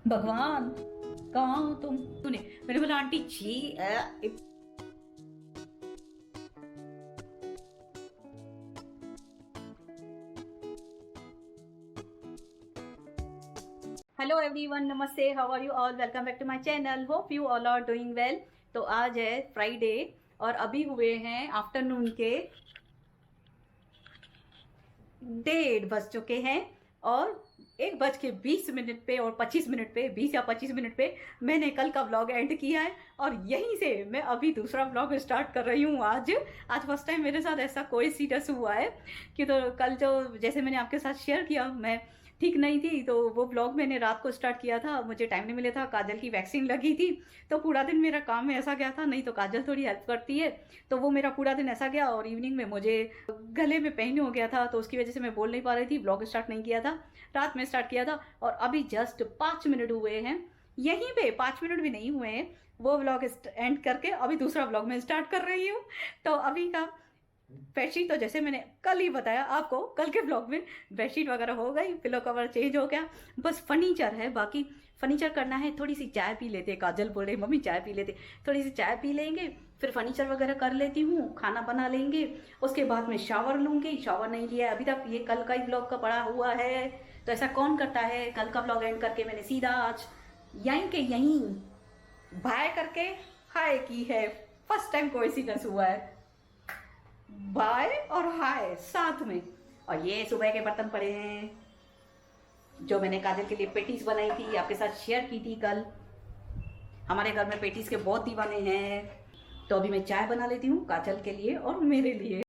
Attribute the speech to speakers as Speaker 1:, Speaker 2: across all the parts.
Speaker 1: भगवान, कहाँ हो तुम? तूने मैंने बोला आंटी जी हेलो एवरीवन, नमस्ते, how are you all? Welcome back to my channel, hope you all are doing well. तो आज है फ्राइडे और अभी हुए हैं आफ्टरनून के 1:30 बज चुके हैं और 1:20 पे और 25 मिनट पे, 20 या 25 मिनट पे मैंने कल का व्लॉग एंड किया है और यहीं से मैं अभी दूसरा व्लॉग स्टार्ट कर रही हूँ। आज फर्स्ट टाइम मेरे साथ ऐसा कोई सीरियस हुआ है कि तो कल जो जैसे मैंने आपके साथ शेयर किया, मैं ठीक नहीं थी तो वो ब्लॉग मैंने रात को स्टार्ट किया था, मुझे टाइम नहीं मिला था, काजल की वैक्सीन लगी थी तो पूरा दिन मेरा काम में ऐसा गया था। नहीं तो काजल थोड़ी हेल्प करती है तो वो मेरा पूरा दिन ऐसा गया और इवनिंग में मुझे गले में पेन हो गया था तो उसकी वजह से मैं बोल नहीं पा रही थी, ब्लॉग स्टार्ट नहीं किया था, रात में स्टार्ट किया था। और अभी जस्ट 5 मिनट हुए हैं, यहीं पे 5 मिनट भी नहीं हुए हैं वो व्लॉग एंड करके अभी दूसरा व्लॉग मैं स्टार्ट कर रही हूँ। तो अभी का बेडशीट तो जैसे मैंने कल ही बताया आपको, कल के ब्लॉग में बेडशीट वगैरह हो गई, पिलो कवर चेंज हो गया, बस फर्नीचर है बाकी। फर्नीचर करना है, थोड़ी सी चाय पी लेते, काजल बोल रहे मम्मी चाय पी लेते, थोड़ी सी चाय पी लेंगे, फिर फर्नीचर वगैरह कर लेती हूँ, खाना बना लेंगे, उसके बाद में शावर लूंगी। शावर नहीं लिया अभी तक, ये कल का ही ब्लॉग का पड़ा हुआ है तो ऐसा कौन करता है। कल का ब्लॉग एंड करके मैंने सीधा आज यहीं के यहीं बाय करके हाय की है। फर्स्ट टाइम कोइंसिडेंस हुआ है, बाय और हाय साथ में। और ये सुबह के बर्तन पड़े हैं जो मैंने काजल के लिए पेटीज बनाई थी, आपके साथ शेयर की थी कल। हमारे घर में पेटीज के बहुत दीवाने हैं। तो अभी मैं चाय बना लेती हूँ काजल के लिए और मेरे लिए।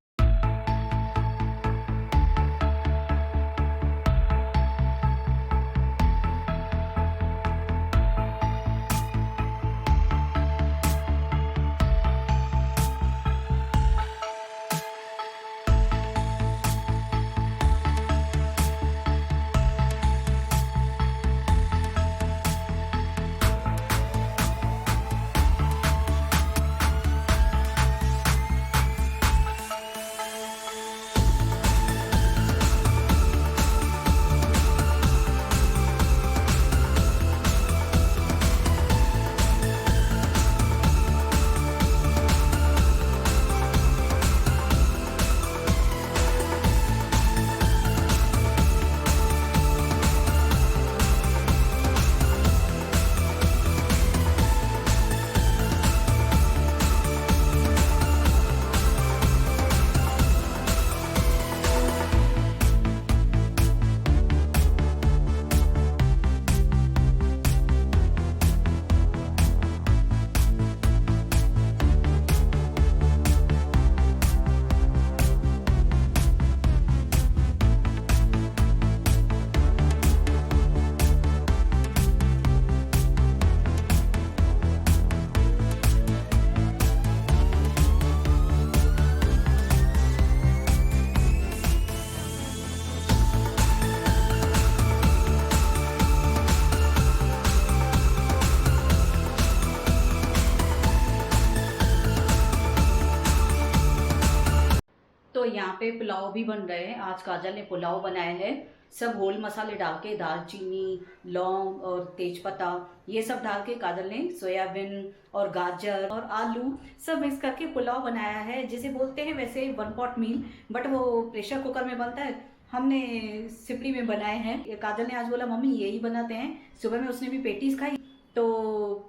Speaker 1: तो यहाँ पे पुलाव भी बन रहे हैं। आज काजल ने पुलाव बनाया है, सब होल मसाले डाल के, दालचीनी, लौंग और तेजपत्ता ये सब डाल के काजल ने सोयाबीन और गाजर और आलू सब मिक्स करके पुलाव बनाया है, जिसे बोलते हैं वैसे वन पॉट मील, बट वो प्रेशर कुकर में बनता है, हमने सिपड़ी में बनाए हैं। काजल ने आज बोला मम्मी यही बनाते हैं। सुबह में उसने भी पेटीज खाई तो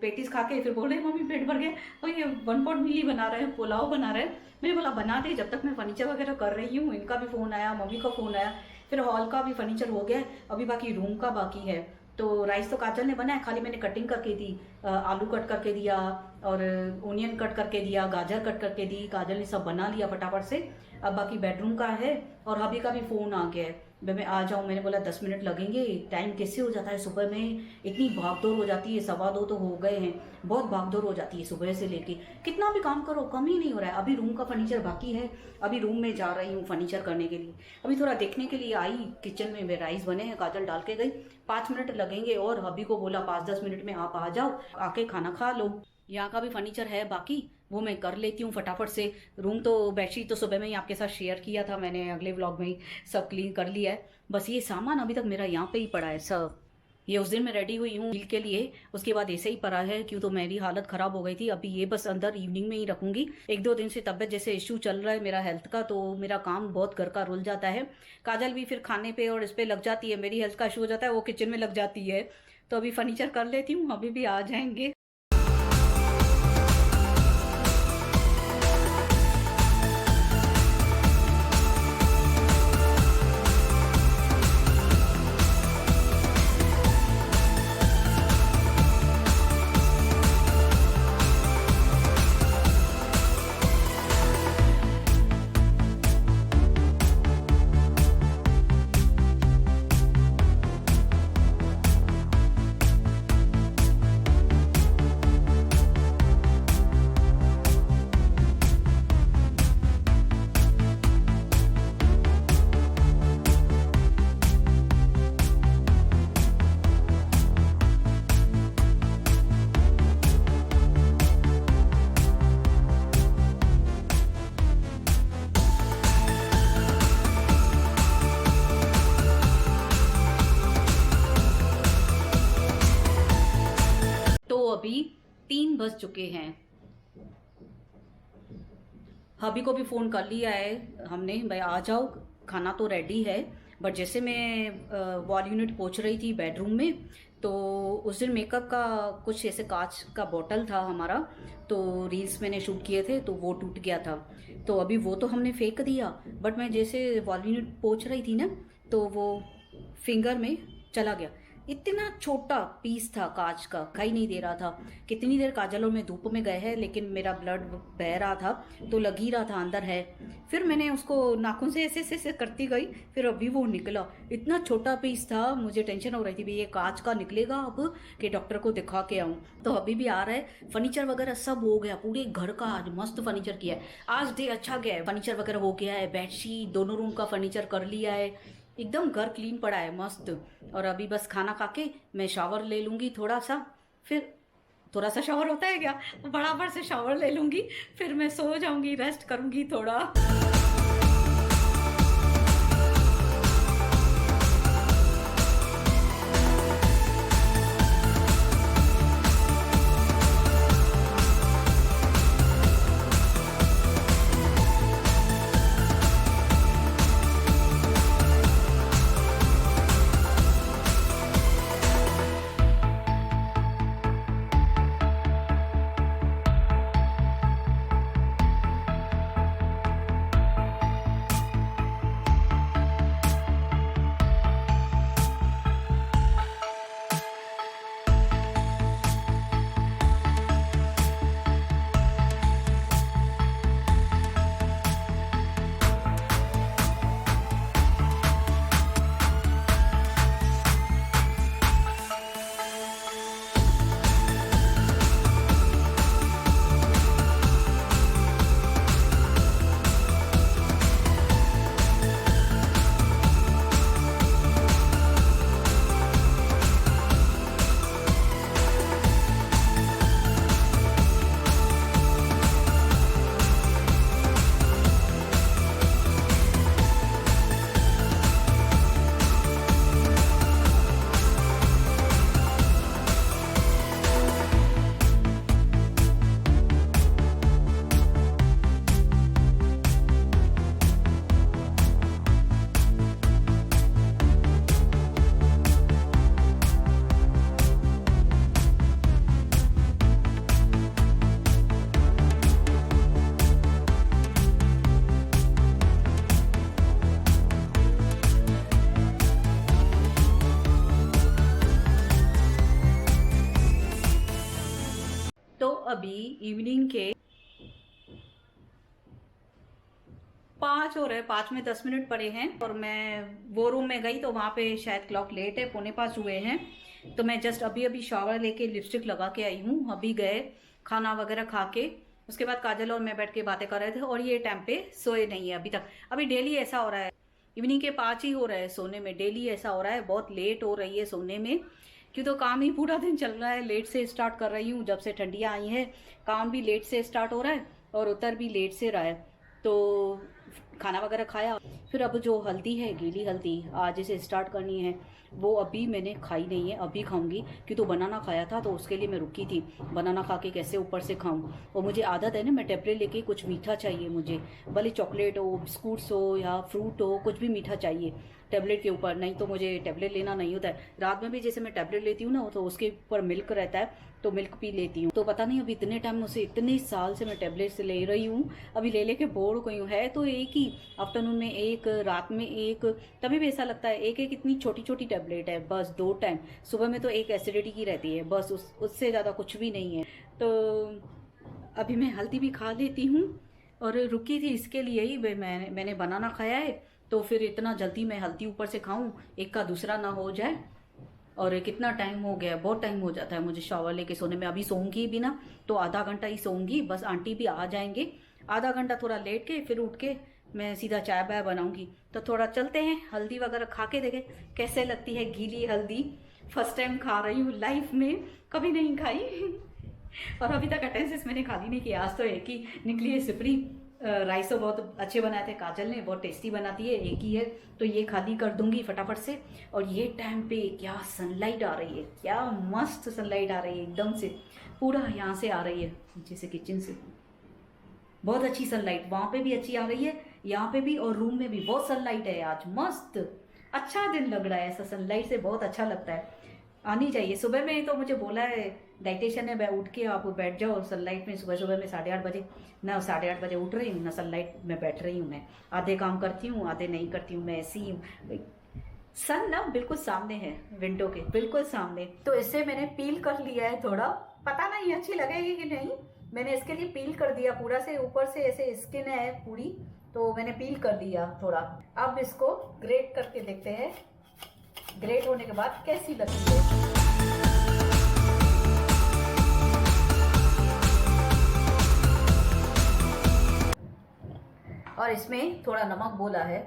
Speaker 1: पेटीज खा के फिर बोल रहे मम्मी पेट भर गया और ये वन पॉट मील ही बना रहे हैं, पुलाव बना रहे हैं। मैंने बोला बना दे, जब तक मैं फर्नीचर वगैरह कर रही हूँ। इनका भी फोन आया, मम्मी का फोन आया, फिर हॉल का भी फर्नीचर हो गया, अभी बाकी रूम का बाकी है। तो राइस तो काजल ने बनाया, खाली मैंने कटिंग करके दी, आलू कट करके दिया और ओनियन कट करके दिया, गाजर कट करके दी, काजल ने सब बना लिया फटाफट से। अब बाकी बेडरूम का है और अभी का भी फोन आ गया है, मैं आ जाऊँ। मैंने बोला 10 मिनट लगेंगे, टाइम कैसे हो जाता है सुबह में, इतनी भागदौड़ हो जाती है। 2:15 तो हो गए हैं, बहुत भागदौड़ हो जाती है सुबह से लेके, कितना भी काम करो कम ही नहीं हो रहा है। अभी रूम का फर्नीचर बाकी है, अभी रूम में जा रही हूँ फर्नीचर करने के लिए। अभी थोड़ा देखने के लिए आई, किचन में राइस बने हैं, काजल डाल के गई, 5 मिनट लगेंगे और अभी को बोला 5-10 मिनट में आप आ जाओ, आके खाना खा लो। यहाँ का भी फर्नीचर है बाकी, वो मैं कर लेती हूँ फटाफट से। रूम तो बेडशीट तो सुबह में ही आपके साथ शेयर किया था मैंने, अगले व्लॉग में ही सब क्लीन कर लिया है। बस ये सामान अभी तक मेरा यहाँ पे ही पड़ा है सब, ये उस दिन मैं रेडी हुई हूँ रील के लिए, उसके बाद ऐसे ही पड़ा है, क्यों तो मेरी हालत खराब हो गई थी। अभी ये बस अंदर इवनिंग में ही रखूंगी। 1-2 दिन से तबियत जैसे इशू चल रहा है मेरा हेल्थ का, तो मेरा काम बहुत घर का रुल जाता है। काजल भी फिर खाने पे और इस पे लग जाती है, मेरी हेल्थ का इशू हो जाता है, वो किचन में लग जाती है। तो अभी फर्नीचर कर लेती हूँ, अभी भी आ जाएंगे। तो अभी 3 बज चुके हैं। हबी को भी फ़ोन कर लिया है हमने, भाई आ जाओ, खाना तो रेडी है। बट जैसे मैं वॉल यूनिट पहुंच रही थी बेडरूम में, तो उस दिन मेकअप का कुछ ऐसे कांच का बॉटल था हमारा, तो रील्स मैंने शूट किए थे, तो वो टूट गया था। तो अभी वो तो हमने फेंक दिया, बट मैं जैसे वॉल यूनिट पहुंच रही थी ना, तो वो फिंगर में चला गया। इतना छोटा पीस था कांच का, खाई नहीं दे रहा था। कितनी देर काजल और मैं धूप में गए हैं, लेकिन मेरा ब्लड बह रहा था, तो लग ही रहा था अंदर है। फिर मैंने उसको नाखून से ऐसे ऐसे करती गई, फिर अभी वो निकला। इतना छोटा पीस था, मुझे टेंशन हो रही थी भाई ये कांच का निकलेगा अब, कि डॉक्टर को दिखा के आऊँ। तो अभी भी आ रहा है। फर्नीचर वगैरह सब हो गया, पूरे घर का आज मस्त फर्नीचर किया है। आज डे अच्छा गया है, फर्नीचर वगैरह हो गया है, बेडशीट दोनों रूम का फर्नीचर कर लिया है, एकदम घर क्लीन पड़ा है मस्त। और अभी बस खाना खा के मैं शावर ले लूंगी थोड़ा सा, फिर थोड़ा सा शावर होता है क्या, बराबर से शावर ले लूंगी, फिर मैं सो जाऊंगी, रेस्ट करूंगी थोड़ा। तो अभी इवनिंग के 5 हो रहे, 5 में 10 मिनट पड़े हैं, और मैं वो रूम में गई तो वहाँ पे शायद क्लॉक लेट है, 4:45 हुए हैं। तो मैं जस्ट अभी अभी शावर लेके लिपस्टिक लगा के आई हूँ। अभी गए खाना वगैरह खा के, उसके बाद काजल और मैं बैठ के बातें कर रहे थे, और ये टाइम पे सोए नहीं है अभी तक। अभी डेली ऐसा हो रहा है, इवनिंग के 5 ही हो रहे हैं सोने में, डेली ऐसा हो रहा है, बहुत लेट हो रही है सोने में। क्यों तो काम ही पूरा दिन चल रहा है, लेट से स्टार्ट कर रही हूँ, जब से ठंडियाँ आई हैं काम भी लेट से स्टार्ट हो रहा है, और उतर भी लेट से रहा है। तो खाना वगैरह खाया, फिर अब जो हल्दी है, गीली हल्दी आज से स्टार्ट करनी है। वो अभी मैंने खाई नहीं है, अभी खाऊंगी। कि तो बनाना खाया था तो उसके लिए मैं रुकी थी, बनाना खा के कैसे ऊपर से खाऊं। और मुझे आदत है ना, मैं टेबलेट लेके कुछ मीठा चाहिए मुझे, भले चॉकलेट हो, बिस्कुट्स हो या फ्रूट हो, कुछ भी मीठा चाहिए टेबलेट के ऊपर, नहीं तो मुझे टेबलेट लेना नहीं होता है। रात में भी जैसे मैं टेबलेट लेती हूँ ना, तो उसके ऊपर मिल्क रहता है, तो मिल्क पी लेती हूँ। तो पता नहीं अभी इतने टाइम से, इतने साल से मैं टेबलेट से ले रही हूँ, अभी ले लेके बोर हो गई हूँ। है तो एक ही, आफ्टरनून में एक, रात में एक, तभी भी ऐसा लगता है एक एक इतनी छोटी छोटी टेबलेट है, बस 2 टाइम। सुबह में तो एक एसिडिटी की रहती है बस, उससे ज़्यादा कुछ भी नहीं है। तो अभी मैं हल्दी भी खा लेती हूँ, और रुकी थी इसके लिए ही, मैंने बनाना खाया है, तो फिर इतना जल्दी मैं हल्दी ऊपर से खाऊं, एक का दूसरा ना हो जाए। और कितना टाइम हो गया, बहुत टाइम हो जाता है मुझे शावर लेके सोने में। अभी सोऊंगी भी ना तो आधा घंटा ही सोऊंगी बस, आंटी भी आ जाएंगे, आधा घंटा थोड़ा लेट के फिर उठ के मैं सीधा चाय बाय बनाऊंगी। तो थोड़ा चलते हैं, हल्दी वगैरह खा के देखें कैसे लगती है गीली हल्दी। फर्स्ट टाइम खा रही हूँ लाइफ में, कभी नहीं खाई। और अभी तक अटेंसेस मैंने खाली नहीं किया, आज तो एक ही निकली है सिपरी। राइस तो बहुत अच्छे बनाए थे काजल ने, बहुत टेस्टी बनाती है, एक ही है, तो ये खाली कर दूंगी फटाफट से। और ये टाइम पे क्या सनलाइट आ रही है, क्या मस्त सनलाइट आ रही है, एकदम से पूरा यहाँ से आ रही है, जैसे किचन से बहुत अच्छी सनलाइट, वहाँ पे भी अच्छी आ रही है, यहाँ पे भी, और रूम में भी बहुत सनलाइट है आज, मस्त अच्छा दिन लग रहा है, ऐसा सनलाइट से बहुत अच्छा लगता है, आनी चाहिए। सुबह में तो मुझे बोला है डाइटिशियन ने, उठ के आप बैठ जाओ सनलाइट में, सुबह सुबह में 8:30 बजे, ना 8:30 बजे उठ रही हूँ ना सनलाइट में बैठ रही हूँ मैं, आधे काम करती हूँ आधे नहीं करती हूँ, मैं ऐसी ही हूँ। सन ना बिल्कुल सामने है, विंडो के बिल्कुल सामने, तो इससे मैंने पील कर लिया है थोड़ा, पता नहीं अच्छी लगेगी कि नहीं, मैंने इसके लिए पील कर दिया पूरा से, ऊपर से ऐसे स्किन है पूरी, तो मैंने पील कर दिया थोड़ा। अब इसको ग्रेट करके देखते हैं, ग्रेट होने के बाद कैसी लगती है। और इसमें थोड़ा नमक बोला है,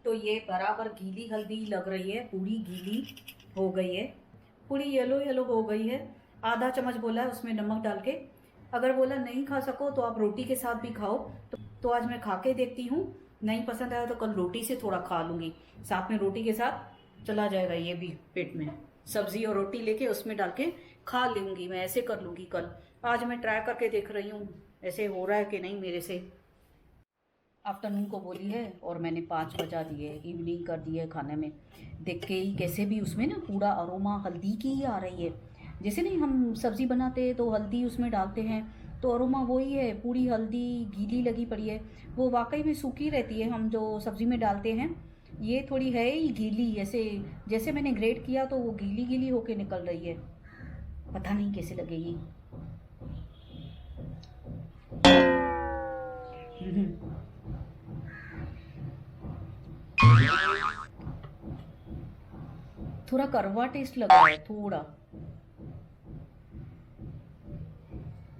Speaker 1: तो ये बराबर गीली हल्दी लग रही है, पूरी गीली हो गई है, पूरी येलो येलो हो गई है। आधा चम्मच बोला है उसमें नमक डाल के, अगर बोला नहीं खा सको तो आप रोटी के साथ भी खाओ, तो आज मैं खा के देखती हूँ, नहीं पसंद आया तो कल रोटी से थोड़ा खा लूँगी, साथ में रोटी के साथ चला जाएगा ये भी पेट में, सब्जी और रोटी लेके उसमें डाल के खा लूँगी, मैं ऐसे कर लूँगी कल। आज मैं ट्राई करके देख रही हूँ ऐसे हो रहा है कि नहीं मेरे से। आफ्टरनून को बोली है और मैंने 5 बजा दिए, इवनिंग कर दी है खाने में। देख के ही कैसे भी उसमें ना पूरा अरोमा हल्दी की ही आ रही है, जैसे नहीं हम सब्ज़ी बनाते हैं तो हल्दी उसमें डालते हैं, तो अरोमा वही है, पूरी हल्दी गीली लगी पड़ी है, वो वाकई में सूखी रहती है हम जो सब्ज़ी में डालते हैं, ये थोड़ी है ही गीली, ऐसे जैसे मैंने ग्रेट किया तो वो गीली गीली होके निकल रही है, पता नहीं कैसे लगेगी। थोड़ा कड़वा टेस्ट लग रहा है थोड़ा,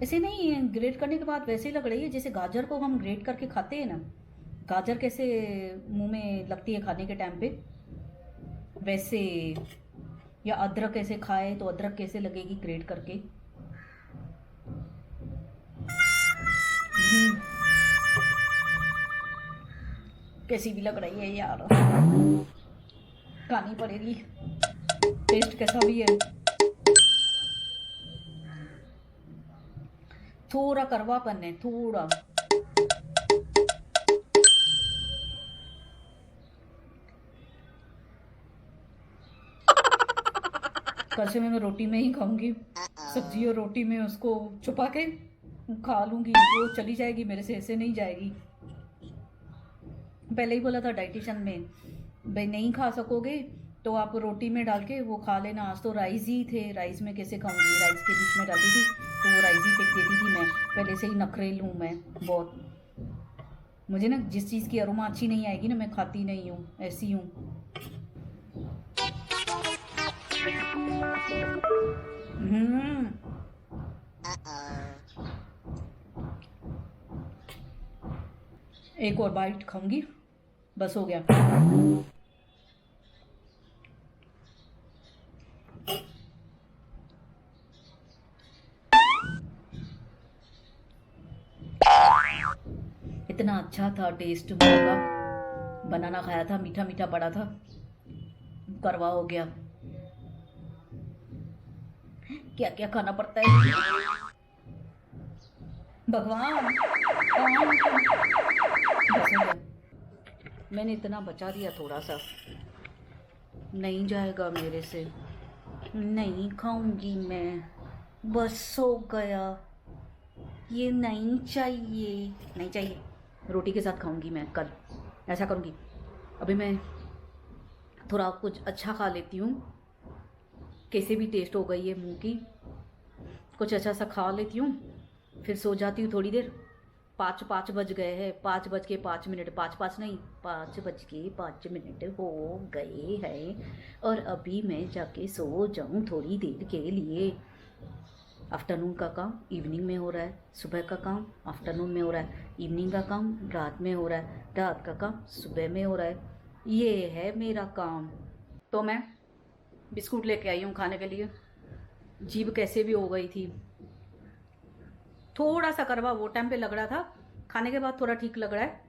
Speaker 1: ऐसे नहीं ग्रेट करने के बाद वैसे लग रही है जैसे गाजर को हम ग्रेट करके खाते हैं ना, गाजर कैसे मुंह में लगती है खाने के टाइम पे, वैसे, या अदरक कैसे खाए तो अदरक कैसे लगेगी ग्रेट करके। कैसी भी लग रही है यार, खानी पड़ेगी, टेस्ट कैसा भी है, थोड़ा कड़वापन है थोड़ा। कल से मैं रोटी में ही खाऊंगी, सब्जी और रोटी में उसको छुपा के खा लूंगी, वो चली जाएगी मेरे से, ऐसे नहीं जाएगी। पहले ही बोला था डाइटिशियन में, भाई नहीं खा सकोगे तो आप रोटी में डाल के वो खा लेना। आज तो राइस ही थे, राइस में कैसे खाऊंगी, राइस के बीच में डाली थी तो वो राइस ही फेंक देती थी मैं, पहले से ही नखरेल हूँ मैं बहुत, मुझे ना जिस चीज़ की अरोमा अच्छी नहीं आएगी ना मैं खाती नहीं हूँ, ऐसी हूँ। एक और बाइट खाऊंगी, बस हो गया। इतना अच्छा था टेस्ट का। बनाना खाया था, मीठा मीठा पड़ा था, करवा हो गया। क्या क्या खाना पड़ता है भगवान। मैंने इतना बचा दिया, थोड़ा सा नहीं जाएगा मेरे से, नहीं खाऊंगी मैं, बस हो गया, ये नहीं चाहिए, नहीं चाहिए। रोटी के साथ खाऊंगी मैं कल, ऐसा करूंगी। अभी मैं थोड़ा कुछ अच्छा खा लेती हूँ, कैसे भी टेस्ट हो गई है मुंह की, कुछ अच्छा सा खा लेती हूँ, फिर सो जाती हूँ थोड़ी देर। 5 बज गए हैं, 5:05, 5 नहीं, 5:05 हो गए हैं, और अभी मैं जाके सो जाऊँ थोड़ी देर के लिए। आफ्टरनून का काम इवनिंग में हो रहा है, सुबह का काम आफ्टरनून में हो रहा है, इवनिंग का काम रात में हो रहा है, रात का काम सुबह में हो रहा है। ये है मेरा काम। तो मैं बिस्कुट लेके आई हूँ खाने के लिए। जीभ कैसे भी हो गई थी, थोड़ा सा करवा वो टाइम पे लग रहा था, खाने के बाद थोड़ा ठीक लग रहा है,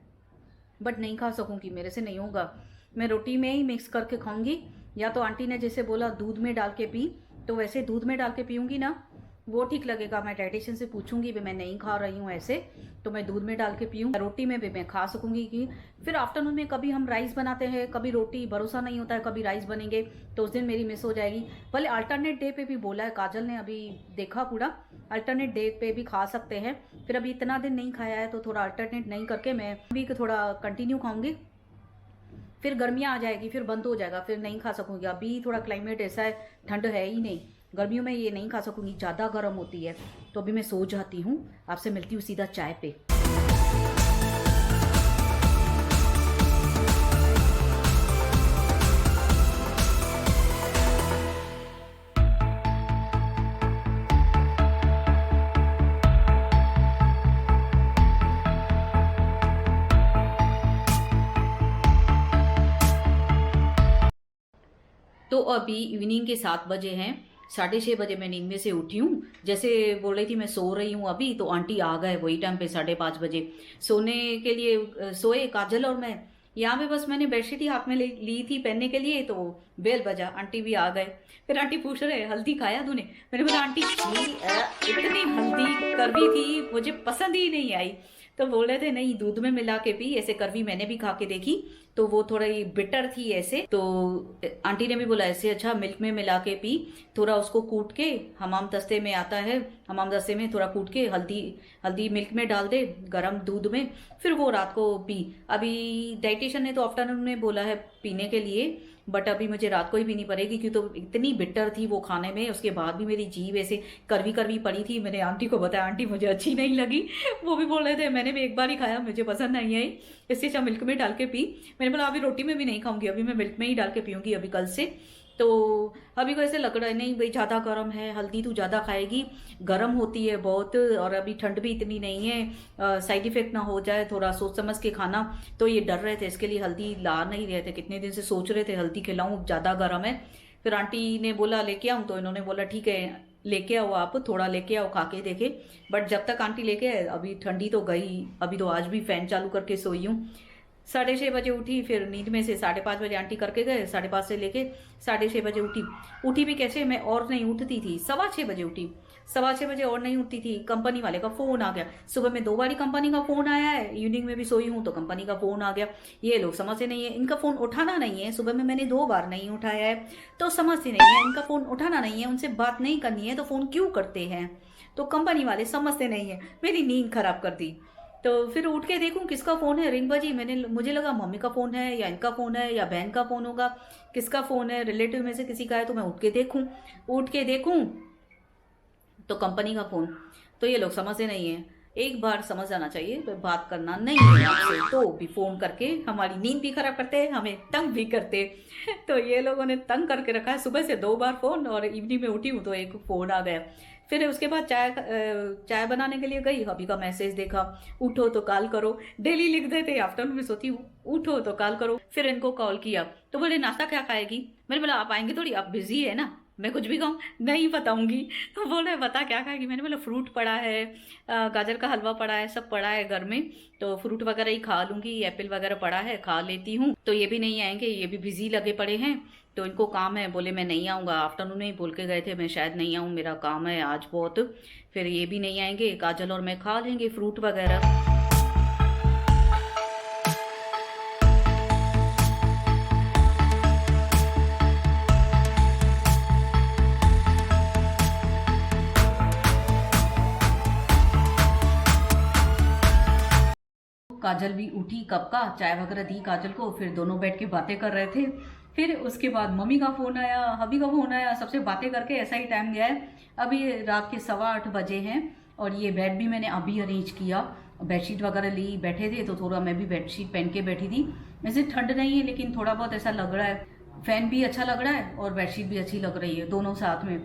Speaker 1: बट नहीं खा सकूँगी, मेरे से नहीं होगा। मैं रोटी में ही मिक्स करके खाऊंगी, या तो आंटी ने जैसे बोला दूध में डाल के पी, तो वैसे दूध में डाल के पीऊँगी ना, वो ठीक लगेगा। मैं डाइटिशियन से पूछूंगी भी मैं नहीं खा रही हूँ ऐसे, तो मैं दूध में डाल के पीऊँ, रोटी में भी मैं खा सकूंगी। कि फिर आफ्टरनून में कभी हम राइस बनाते हैं, कभी रोटी, भरोसा नहीं होता है कभी राइस बनेंगे, तो उस दिन मेरी मिस हो जाएगी। भले अल्टरनेट डे पे भी बोला है, काजल ने अभी देखा पूरा, अल्टरनेट डे पे भी खा सकते हैं। फिर अभी इतना दिन नहीं खाया है, तो थोड़ा अल्टरनेट नहीं करके मैं भी थोड़ा कंटिन्यू खाऊंगी। फिर गर्मियाँ आ जाएगी, फिर बंद हो जाएगा, फिर नहीं खा सकूंगी। अभी थोड़ा क्लाइमेट ऐसा है, ठंड है ही नहीं, गर्मियों में ये नहीं खा सकूंगी, ज़्यादा गर्म होती है। तो अभी मैं सो जाती हूँ, आपसे मिलती हूँ सीधा चाय पे। तो अभी इवनिंग के 7 बजे हैं, 6:30 बजे मैं नींद में से उठी हूँ। जैसे बोल रही थी मैं सो रही हूँ अभी, तो आंटी आ गए वही टाइम पे 5:30 बजे सोने के लिए। सोए काजल और मैं, यहाँ पे बस मैंने बेडशीट ही हाथ में ली थी पहनने के लिए, तो बेल बजा, आंटी भी आ गए। फिर आंटी पूछ रहे हल्दी खाया तूने? मैंने बोला आंटी इतनी हल्दी करवी थी, मुझे पसंद ही नहीं आई। तो बोल रहे थे नहीं दूध में मिला के पी, ऐसे करवी मैंने भी खा के देखी, तो वो थोड़ी बिटर थी ऐसे। तो आंटी ने भी बोला ऐसे अच्छा मिल्क में मिला के पी, थोड़ा उसको कूट के, हमाम दस्ते में आता है, हमाम दस्ते में थोड़ा कूट के हल्दी हल्दी मिल्क में डाल दे गरम दूध में, फिर वो रात को पी। अभी डाइटिशियन ने तो आफ्टरनून में बोला है पीने के लिए, बट अभी मुझे रात को ही पीनी पड़ेगी, क्योंकि तो इतनी बिटर थी वो खाने में, उसके बाद भी मेरी जीभ ऐसे करवी करवी पड़ी थी। मैंने आंटी को बताया, आंटी मुझे अच्छी नहीं लगी, वो भी बोल रहे थे मैंने भी एक बार ही खाया, मुझे पसंद नहीं आई, इससे अच्छा मिल्क में डाल के पी। मैंने बोला अभी रोटी में भी नहीं खाऊंगी, अभी मैं मिल्क में ही डाल के पीऊंगी अभी कल से। तो अभी को ऐसे लग रहा है नहीं भाई ज़्यादा गर्म है, हल्दी तू ज़्यादा खाएगी, गर्म होती है बहुत, और अभी ठंड भी इतनी नहीं है, साइड इफेक्ट ना हो जाए, थोड़ा सोच समझ के खाना। तो ये डर रहे थे, इसके लिए हल्दी ला नहीं रहे थे, कितने दिन से सोच रहे थे हल्दी खिलाऊं, ज़्यादा गर्म है। फिर आंटी ने बोला लेके आऊँ, तो इन्होंने बोला ठीक है लेके आओ, आप थोड़ा लेके आओ खा के देखे। बट जब तक आंटी लेके आए अभी ठंडी तो गई, अभी तो आज भी फैन चालू करके सोई हूँ। 6:30 बजे उठी, फिर नींद में से 5:30 बजे आंटी करके गए, 5:30 से लेके 6:30 बजे उठी भी कैसे, मैं और नहीं उठती थी, 6:15 बजे उठी, 6:15 बजे और नहीं उठती थी, कंपनी वाले का फोन आ गया। सुबह में 2 बार कंपनी का फोन आया है, इवनिंग में भी सोई हूँ तो कंपनी का फोन आ गया। ये लोग समझते नहीं है, इनका फोन उठाना नहीं है, सुबह में मैंने 2 बार नहीं उठाया है, तो समझते नहीं है, इनका फोन उठाना नहीं है, उनसे बात नहीं करनी है, तो फोन क्यों करते हैं। तो कंपनी वाले समझते नहीं है, मेरी नींद खराब कर दी। तो फिर उठ के देखूं किसका फोन है, रिंग बजी, मुझे लगा मम्मी का फोन है या इनका फोन है या बहन का फोन होगा, किसका फोन है, रिलेटिव में से किसी का है। तो मैं उठ के देखूं तो कंपनी का फोन। तो ये लोग समझते नहीं है, एक बार समझ आना चाहिए, तो बात करना नहीं है आपसे तो भी फोन करके हमारी नींद भी खराब करते हैं, हमें तंग भी करते। तो ये लोगों ने तंग करके रखा है, सुबह से 2 बार फोन, और इवनिंग में उठी हूँ तो एक फोन आ गया। फिर उसके बाद चाय बनाने के लिए गई, अभी का मैसेज देखा, उठो तो कॉल करो, डेली लिख देते आफ्टरनून में सोती हूँ उठो तो कॉल करो। फिर इनको कॉल किया तो बोले नाश्ता क्या खाएगी, मैंने बोला आप आएंगे थोड़ी, आप बिजी है ना, मैं कुछ भी कहूँ नहीं बताऊंगी। तो बोले बता क्या खाएगी। मैंने बोला फ्रूट पड़ा है, गाजर का हलवा पड़ा है, सब पड़ा है घर में, तो फ्रूट वगैरह ही खा लूंगी, एप्पल वगैरह पड़ा है खा लेती हूँ। तो ये भी नहीं आएंगे, ये भी बिजी लगे पड़े हैं, तो इनको काम है। बोले मैं नहीं आऊँगा, आफ्टरनून में ही बोल के गए थे मैं शायद नहीं आऊँ, मेरा काम है आज बहुत। फिर ये भी नहीं आएंगे, काजल और मैं खा लेंगे फ्रूट वगैरह। काजल भी उठी, कब का चाय वगैरह दी काजल को, फिर दोनों बैठ के बातें कर रहे थे। फिर उसके बाद मम्मी का फ़ोन आया, हबी का फ़ोन आया, सबसे बातें करके ऐसा ही टाइम गया है। अभी रात के 8:15 बजे हैं और ये बेड भी मैंने अभी अरेंज किया, बेडशीट वगैरह ली, बैठे थे तो थोड़ा मैं भी बेडशीट पहन के बैठी थी। वैसे ठंड नहीं है लेकिन थोड़ा बहुत ऐसा लग रहा है, फैन भी अच्छा लग रहा है और बेडशीट भी अच्छी लग रही है, दोनों साथ में।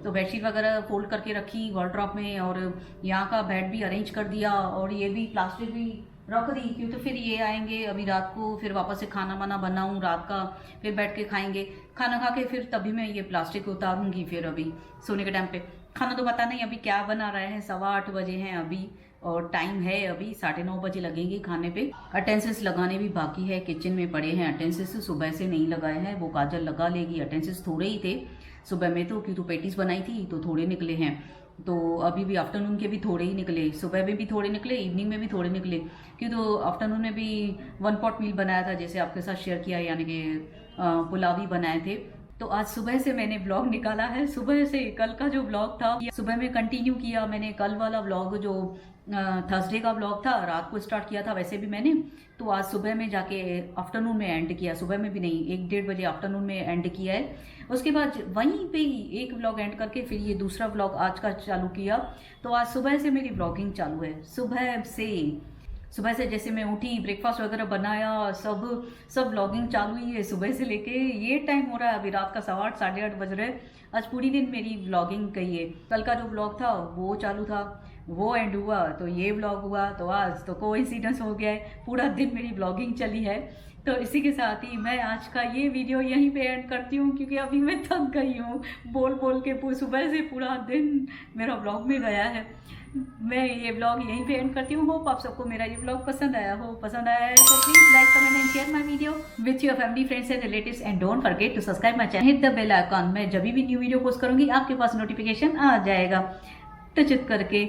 Speaker 1: तो बेडशीट वगैरह फोल्ड करके रखी वार्डरोब में और यहाँ का बेड भी अरेंज कर दिया और ये भी प्लास्टिक भी रख दी, क्यों तो फिर ये आएंगे अभी रात को, फिर वापस से खाना वाना बनाऊँ रात का, फिर बैठ के खाएंगे, खाना खा के फिर तभी मैं ये प्लास्टिक उतारूंगी। फिर अभी सोने के टाइम पे खाना तो पता नहीं अभी क्या बना रहे हैं, 8:15 बजे हैं अभी और टाइम है अभी 9:30 बजे लगेंगे खाने पे। अटेंसेस लगाने भी बाकी है, किचन में पड़े हैं अटेंसेस, सुबह से नहीं लगाए हैं, वो काजल लगा लेगी। अटेंसेस थोड़े ही थे सुबह में तो, क्यों तो पेटीज बनाई थी तो थोड़े निकले हैं, तो अभी भी आफ्टरनून के भी थोड़े ही निकले, सुबह में भी थोड़े निकले, इवनिंग में भी थोड़े निकले, क्यों तो आफ्टरनून में भी 1 पॉट मील बनाया था जैसे आपके साथ शेयर किया, यानी कि पुलाव ही बनाए थे। तो आज सुबह से मैंने ब्लॉग निकाला है, सुबह से कल का जो ब्लॉग था सुबह में कंटिन्यू किया मैंने। कल वाला ब्लॉग जो थर्सडे का ब्लॉग था रात को स्टार्ट किया था वैसे भी मैंने, तो आज सुबह में जाके आफ्टरनून में एंड किया, सुबह में भी नहीं 1-1:30 बजे आफ्टरनून में एंड किया है। उसके बाद वहीं पे ही एक ब्लॉग एंड करके फिर ये दूसरा ब्लॉग आज का चालू किया। तो आज सुबह से मेरी ब्लॉगिंग चालू है, सुबह से जैसे मैं उठी, ब्रेकफास्ट वगैरह बनाया, सब व्लॉगिंग चालू ही है सुबह से लेके ये टाइम हो रहा है, अभी रात का 8:15 8:30 बज रहे हैं। आज पूरी दिन मेरी व्लॉगिंग गई है। कल का जो ब्लॉग था वो चालू था, वो एंड हुआ तो ये व्लॉग हुआ, तो आज तो कोइंसिडेंस हो गया है, पूरा दिन मेरी व्लॉगिंग चली है। तो इसी के साथ ही मैं आज का ये वीडियो यहीं पे एंड करती हूँ, क्योंकि अभी मैं थक गई हूँ बोल बोल के, सुबह से पूरा दिन मेरा व्लॉग में गया है। मैं ये व्लॉग यहीं पे एंड करती हूँ। होप आप सबको मेरा ये व्लॉग पसंद आया हो, तो please like comment and share my video with your family friends and relatives and don't forget to subscribe my channel, hit the bell icon. मैं जब भी न्यू वीडियो पोस्ट करूंगी आपके पास नोटिफिकेशन आ जाएगा, टच करके